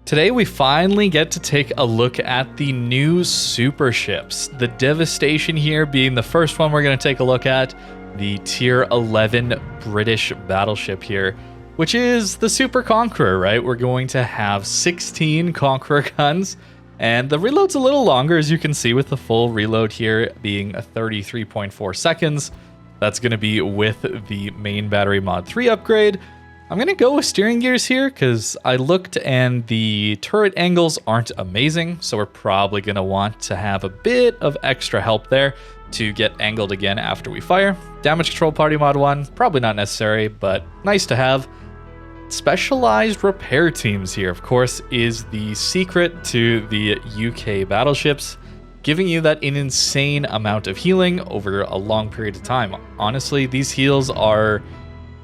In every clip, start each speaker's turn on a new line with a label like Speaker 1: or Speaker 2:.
Speaker 1: Today we finally get to take a look at the new super ships. The Devastation here being the first one we're going to take a look at. The tier 11 British battleship here, which is the Super Conqueror, right? We're going to have 16 Conqueror guns, and the reload's a little longer, as you can see, with the full reload here being 33.4 seconds. That's going to be with the main battery mod 3 upgrade. I'm going to go with steering gears here because I looked and the turret angles aren't amazing, so we're probably going to want to have a bit of extra help there to get angled again after we fire. Damage control party mod 1, probably not necessary, but nice to have. Specialized repair teams here, of course, is the secret to the UK battleships, giving you that insane amount of healing over a long period of time. Honestly, these heals are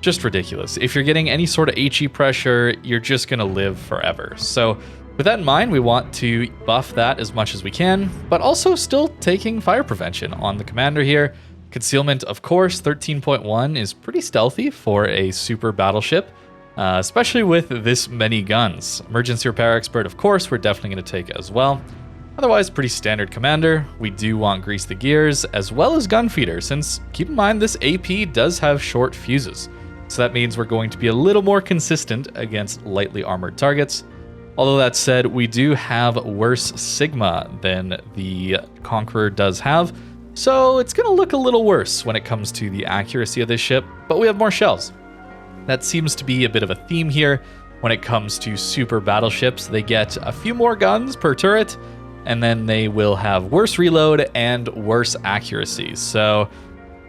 Speaker 1: just ridiculous. If you're getting any sort of HE pressure, you're just going to live forever. So with that in mind, we want to buff that as much as we can, but also still taking fire prevention on the commander here. Concealment, of course, 13.1 is pretty stealthy for a super battleship, especially with this many guns. Emergency repair expert, of course, we're definitely going to take as well. Otherwise, pretty standard commander. We do want grease the gears as well as gun feeder, since keep in mind this AP does have short fuses. So that means we're going to be a little more consistent against lightly armored targets. Although that said, we do have worse Sigma than the Conqueror does have, so it's going to look a little worse when it comes to the accuracy of this ship, but we have more shells. That seems to be a bit of a theme here when it comes to super battleships. They get a few more guns per turret, and then they will have worse reload and worse accuracy. So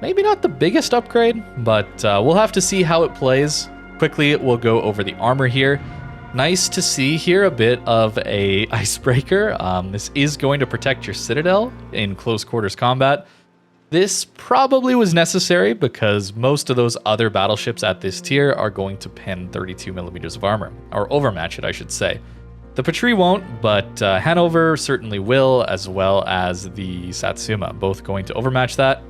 Speaker 1: maybe not the biggest upgrade, but we'll have to see how it plays. Quickly, we'll go over the armor here. Nice to see here a bit of a icebreaker. This is going to protect your citadel in close quarters combat. This probably was necessary because most of those other battleships at this tier are going to pin 32 millimeters of armor, or overmatch it, I should say. The Patrie won't, but Hannover certainly will, as well as the Satsuma, both going to overmatch that.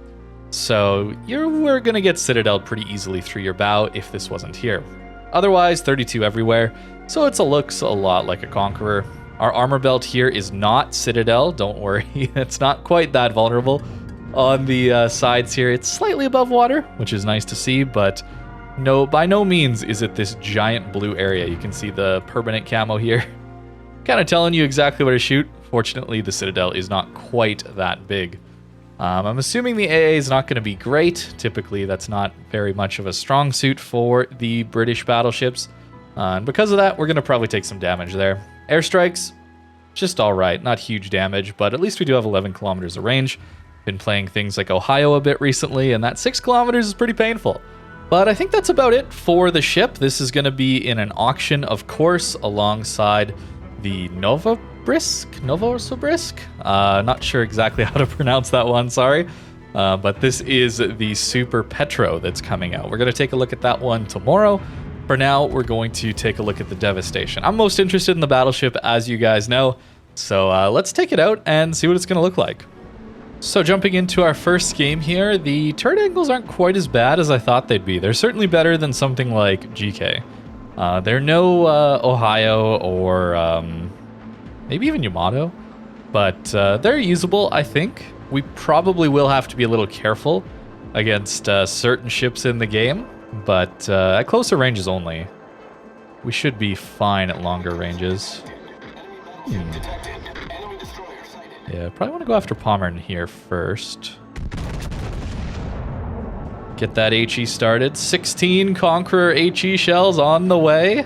Speaker 1: So we're going to get citadel pretty easily through your bow if this wasn't here. Otherwise, 32 everywhere, so it looks a lot like a Conqueror. Our armor belt here is not citadel, don't worry, it's not quite that vulnerable. On the sides here, it's slightly above water, which is nice to see, but no, by no means is it this giant blue area. You can see the permanent camo here, kind of telling you exactly where to shoot. Fortunately, the citadel is not quite that big. I'm assuming the AA is not going to be great. Typically, that's not very much of a strong suit for the British battleships. And because of that, we're going to probably take some damage there. Airstrikes, just all right. Not huge damage, but at least we do have 11 kilometers of range. Been playing things like Ohio a bit recently, and that 6 kilometers is pretty painful. But I think that's about it for the ship. This is going to be in an auction, of course, alongside the Novorossiysk? Not sure exactly how to pronounce that one, sorry. But this is the Super Petro that's coming out. We're going to take a look at that one tomorrow. For now, we're going to take a look at the Devastation. I'm most interested in the battleship, as you guys know. So let's take it out and see what it's going to look like. So jumping into our first game here, the turret angles aren't quite as bad as I thought they'd be. They're certainly better than something like GK. They're no Ohio or maybe even Yamato, but they're usable, I think. We probably will have to be a little careful against certain ships in the game, but at closer ranges only. We should be fine at longer ranges. Yeah, probably want to go after Pommern here first. Get that HE started. 16 Conqueror HE shells on the way.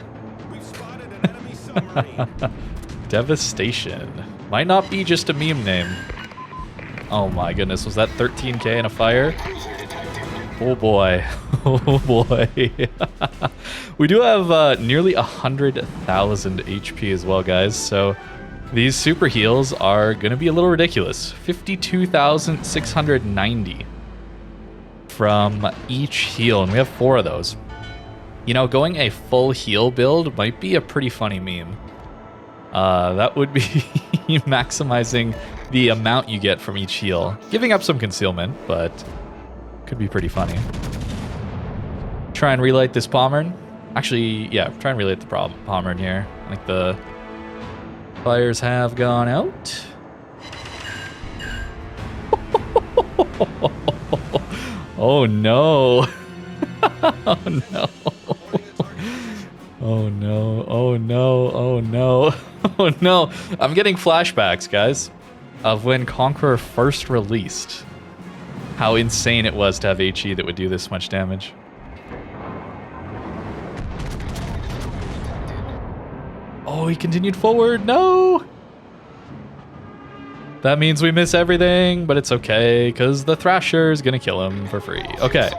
Speaker 1: Devastation. Might not be just a meme name. Oh my goodness, was that 13k in a fire? Oh boy. Oh boy. We do have nearly 100,000 HP as well, guys, so these super heals are going to be a little ridiculous. 52,690 from each heal, and we have 4 of those. You know, going a full heal build might be a pretty funny meme. That would be maximizing the amount you get from each heal. Giving up some concealment, but could be pretty funny. Try and relight this Pommern. Actually, yeah, try and relight the Pommern here. Like the Fires have gone out. Oh no. Oh no. Oh no. Oh no. Oh no. Oh no. I'm getting flashbacks, guys, of when Conqueror first released. How insane it was to have HE that would do this much damage. Oh, he continued forward. No! That means we miss everything, but it's okay, because the Thrasher is going to kill him for free. Okay.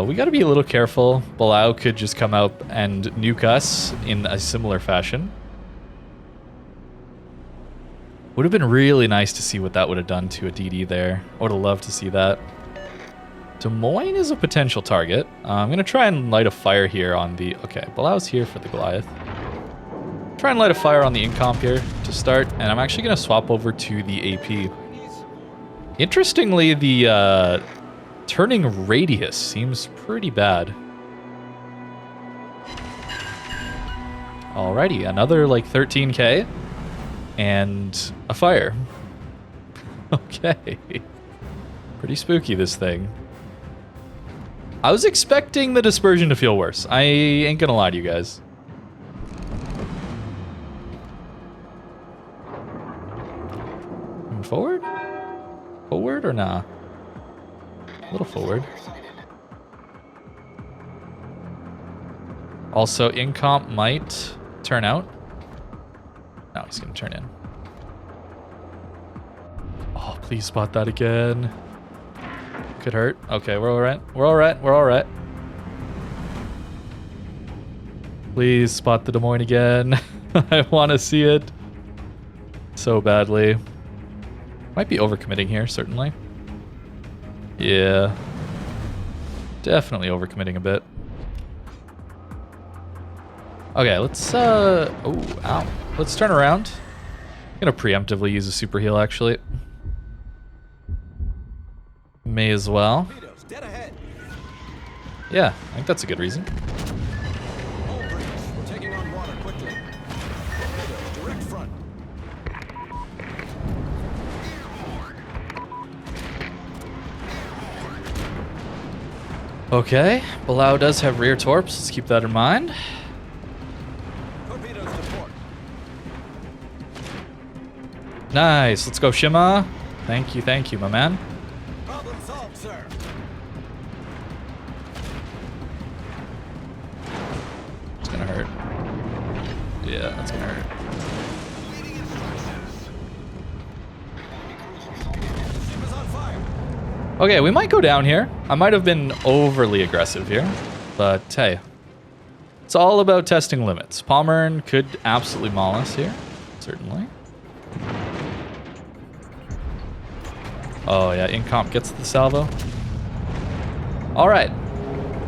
Speaker 1: We got to be a little careful. Balau could just come out and nuke us in a similar fashion. Would have been really nice to see what that would have done to a DD there. I would have loved to see that. Des Moines is a potential target. I'm going to try and light a fire here on the... Okay, Balau's here for the Goliath. Try and light a fire on the incomp here to start, and I'm actually going to swap over to the AP. Interestingly, the turning radius seems pretty bad. Alrighty, another like 13k and a fire. Okay. Pretty spooky, this thing. I was expecting the dispersion to feel worse. I ain't gonna lie to you guys. Forward? Forward or nah? A little forward. Also, incomp might turn out. No, he's gonna turn in. Oh, please spot that again. Could hurt. Okay, we're alright. We're alright. We're alright. Please spot the Des Moines again. I want to see it so badly. Might be overcommitting here, certainly. Yeah. Definitely overcommitting a bit. Okay, let's, oh, ow. Let's turn around. I'm gonna preemptively use a super heal, actually. May as well. Yeah, I think that's a good reason. Okay, Balau does have rear torps. Let's keep that in mind. Nice. Let's go, Shima. Thank you, my man.
Speaker 2: Problem solved, sir.
Speaker 1: It's gonna hurt. Yeah, that's gonna hurt. Okay, we might go down here. I might have been overly aggressive here, but hey, it's all about testing limits. Palmern could absolutely maul us here, certainly. Oh yeah, incomp gets the salvo. All right,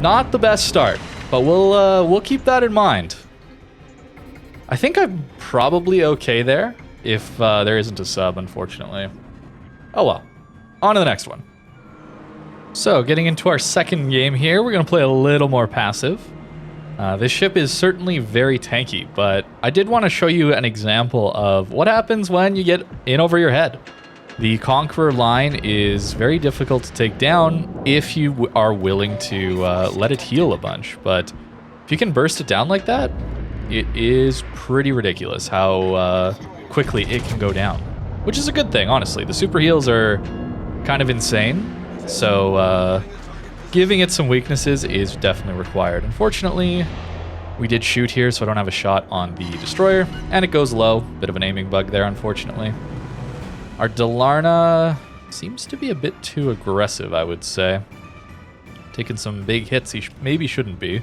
Speaker 1: not the best start, but we'll keep that in mind. I think I'm probably okay there if there isn't a sub, unfortunately. Oh well, on to the next one. So, getting into our second game here, we're going to play a little more passive. This ship is certainly very tanky, but I did want to show you an example of what happens when you get in over your head. The Conqueror line is very difficult to take down if you are willing to let it heal a bunch, but if you can burst it down like that, it is pretty ridiculous how quickly it can go down, which is a good thing, honestly. The super heals are kind of insane. So, giving it some weaknesses is definitely required. Unfortunately, we did shoot here, so I don't have a shot on the destroyer, and it goes low. Bit of an aiming bug there, unfortunately. Our Delarna seems to be a bit too aggressive, I would say. Taking some big hits he maybe shouldn't be.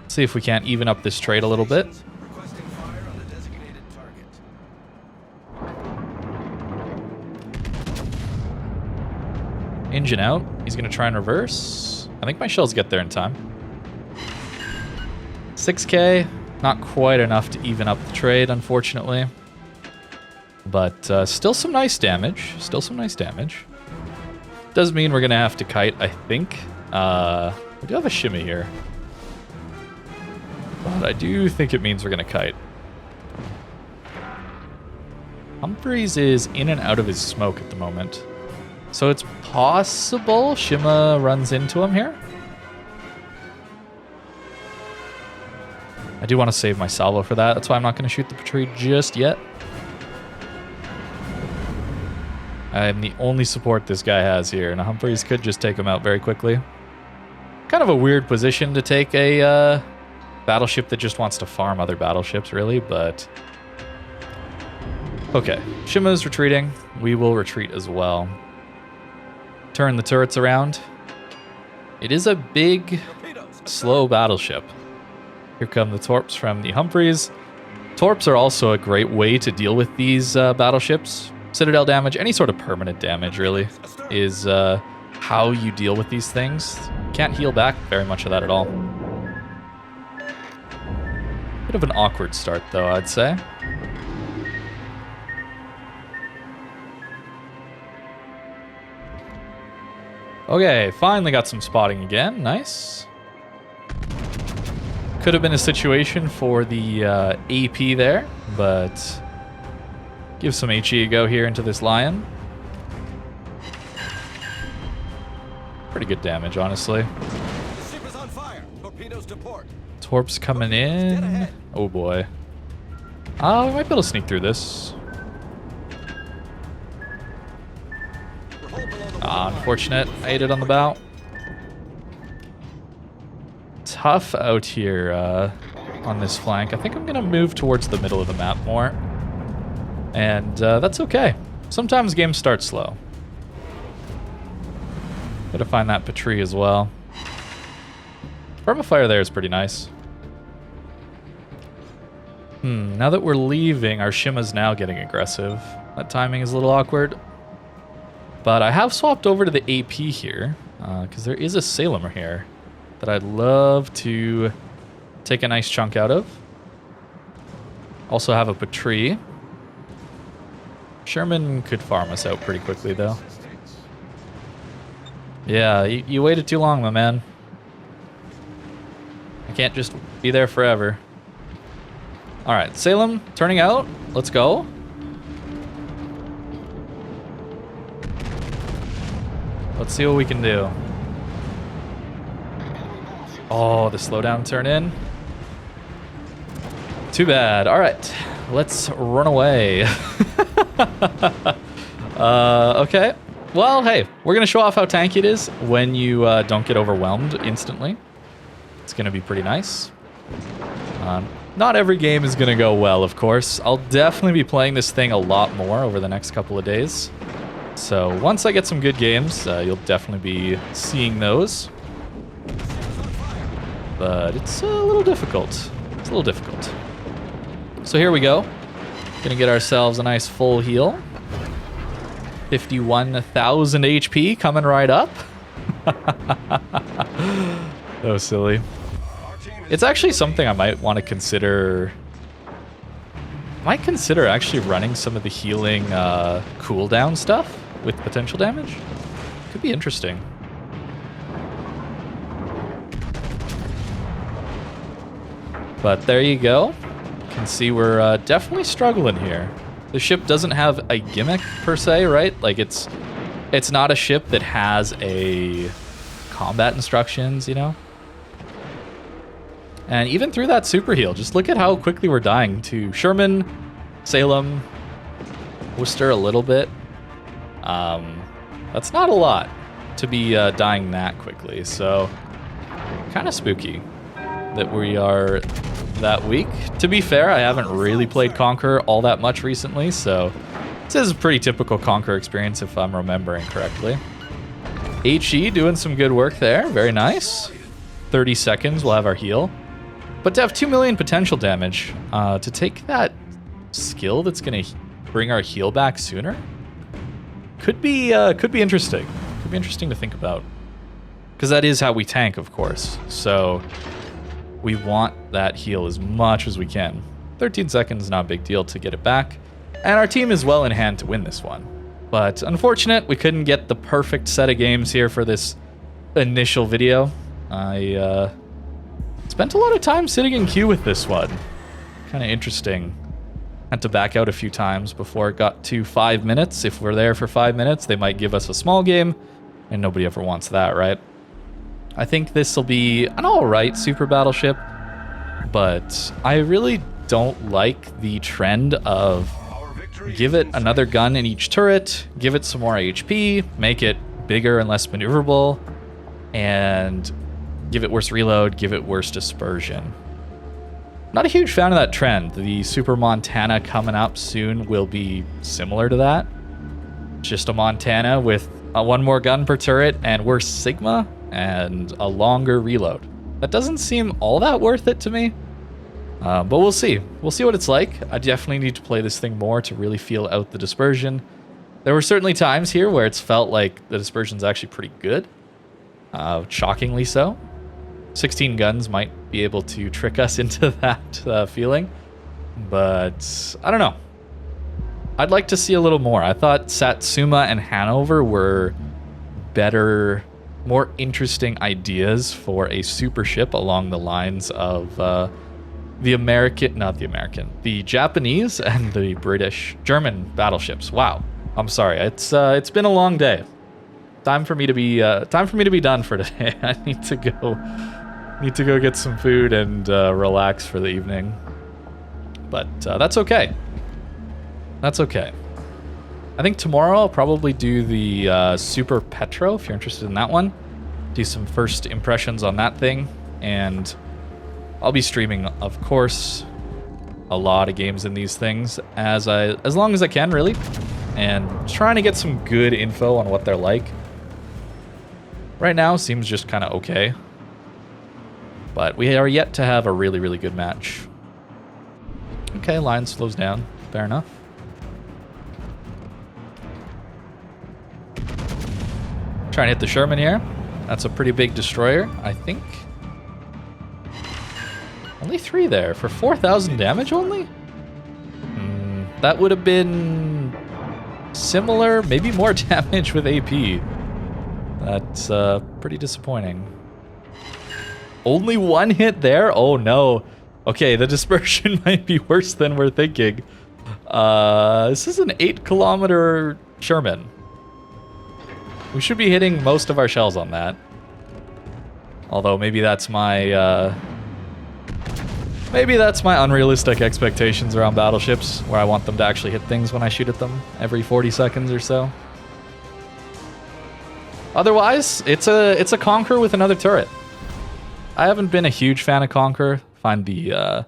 Speaker 1: Let's see if we can't even up this trade a little bit. Engine out. He's going to try and reverse. I think my shells get there in time. 6k. Not quite enough to even up the trade, unfortunately. But still some nice damage. Still some nice damage. Does mean we're going to have to kite, I think. We do have a shimmy here. But I do think it means we're going to kite. Humphreys is in and out of his smoke at the moment. So it's possible Shima runs into him here. I do want to save my salvo for that. That's why I'm not going to shoot the Patrie just yet. I'm the only support this guy has here, and Humphreys could just take him out very quickly. Kind of a weird position to take a battleship that just wants to farm other battleships, really, but... Okay, Shima's retreating. We will retreat as well. Turn the turrets around. It is a big, slow battleship. Here come the torps from the Humphreys. Torps are also a great way to deal with these battleships. Citadel damage, any sort of permanent damage, really, is how you deal with these things. Can't heal back very much of that at all. Bit of an awkward start, though, I'd say. Okay, finally got some spotting again. Nice. Could have been a situation for the AP there, but give some HE a go here into this Lion. Pretty good damage, honestly.
Speaker 2: The ship is on fire. Torpedoes to port.
Speaker 1: Torps coming in. Oh boy. We might be able to sneak through this. Unfortunate. I ate it on the bow. Tough out here on this flank. I think I'm going to move towards the middle of the map more. And that's okay. Sometimes games start slow. Gotta find that Patrie as well. Permafire there is pretty nice. Now that we're leaving, our Shima's now getting aggressive. That timing is a little awkward. But I have swapped over to the AP here, because there is a Salem here that I'd love to take a nice chunk out of. Also have a Patrie. Sherman could farm us out pretty quickly, though. Yeah, you waited too long, my man. I can't just be there forever. All right, Salem turning out. Let's go. Let's see what we can do. Oh, the slowdown turn in. Too bad. All right, let's run away. Okay. Well, hey, we're going to show off how tanky it is when you don't get overwhelmed instantly. It's going to be pretty nice. Not every game is going to go well, of course. I'll definitely be playing this thing a lot more over the next couple of days. So once I get some good games, you'll definitely be seeing those. But it's a little difficult. It's a little difficult. So here we go. Gonna get ourselves a nice full heal. 51,000 HP coming right up. Oh, silly. It's actually something I might want to consider. Might consider actually running some of the healing cooldown stuff with potential damage. Could be interesting. But there you go. You can see we're definitely struggling here. The ship doesn't have a gimmick per se, right? Like it's not a ship that has a combat instructions, you know? And even through that super heal, just look at how quickly we're dying to Sherman, Salem, Worcester a little bit. That's not a lot to be dying that quickly, so kind of spooky that we are that weak. To be fair, I haven't really played Conqueror all that much recently, so this is a pretty typical Conqueror experience if I'm remembering correctly. HE doing some good work there, very nice. 30 seconds, we'll have our heal. But to have 2 million potential damage, to take that skill that's going to bring our heal back sooner, could be interesting. Could be interesting to think about. Because that is how we tank, of course. So we want that heal as much as we can. 13 seconds, not a big deal to get it back. And our team is well in hand to win this one. But unfortunate, we couldn't get the perfect set of games here for this initial video. I Spent a lot of time sitting in queue with this one. Kind of interesting. Had to back out a few times before it got to 5 minutes. If we're there for 5 minutes, they might give us a small game, and nobody ever wants that, right? I think this will be an alright super battleship, but I really don't like the trend of give it another gun in each turret, give it some more HP, make it bigger and less maneuverable, and give it worse reload, give it worse dispersion. Not a huge fan of that trend. The Super Montana coming up soon will be similar to that. Just a Montana with one more gun per turret and worse Sigma and a longer reload. That doesn't seem all that worth it to me. But we'll see. We'll see what it's like. I definitely need to play this thing more to really feel out the dispersion. There were certainly times here where it's felt like the dispersion's actually pretty good. Shockingly so. 16 guns might be able to trick us into that feeling. But I don't know. I'd like to see a little more. I thought Satsuma and Hannover were better, more interesting ideas for a super ship along the lines of the Japanese and the German battleships. Wow. I'm sorry. It's been a long day. Time for me to be done for today. I need to go get some food and relax for the evening. But that's okay. That's okay. I think tomorrow I'll probably do the Super Petro, if you're interested in that one. Do some first impressions on that thing, and I'll be streaming, of course, a lot of games in these things as long as I can, really, and trying to get some good info on what they're like. Right now seems just kind of okay, but we are yet to have a really, really good match. Okay, line slows down. Fair enough. Trying to hit the Sherman here. That's a pretty big destroyer, I think. Only 3 there for 4,000 damage only? That would have been similar, maybe more damage with AP. That's pretty disappointing. Only 1 hit there? Oh no. Okay, the dispersion might be worse than we're thinking. This is an 8-kilometer Sherman. We should be hitting most of our shells on that. Although maybe that's my unrealistic expectations around battleships, where I want them to actually hit things when I shoot at them every 40 seconds or so. Otherwise, it's a Conqueror with another turret. I haven't been a huge fan of Conqueror. I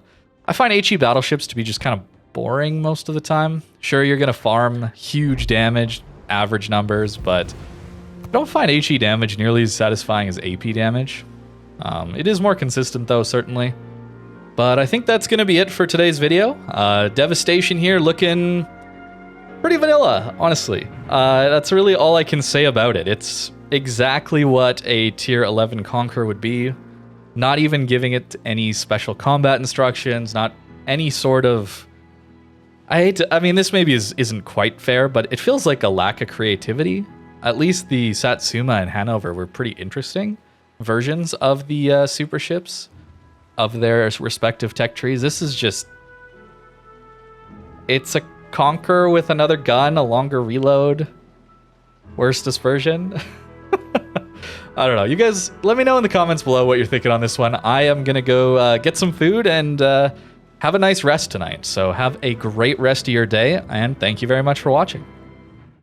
Speaker 1: find HE battleships to be just kind of boring most of the time. Sure, you're gonna farm huge damage, average numbers, but I don't find HE damage nearly as satisfying as AP damage. It is more consistent though, certainly. But I think that's gonna be it for today's video. Devastation here, looking pretty vanilla, honestly. That's really all I can say about it. It's exactly what a tier 11 Conqueror would be. Not even giving it any special combat instructions, not any sort of... I mean, this maybe isn't quite fair, but it feels like a lack of creativity. At least the Satsuma and Hannover were pretty interesting versions of the super ships of their respective tech trees. This is just... It's a Conqueror with another gun, a longer reload, worse dispersion. I don't know. You guys, let me know in the comments below what you're thinking on this one. I am going to go get some food and have a nice rest tonight. So have a great rest of your day, and thank you very much for watching.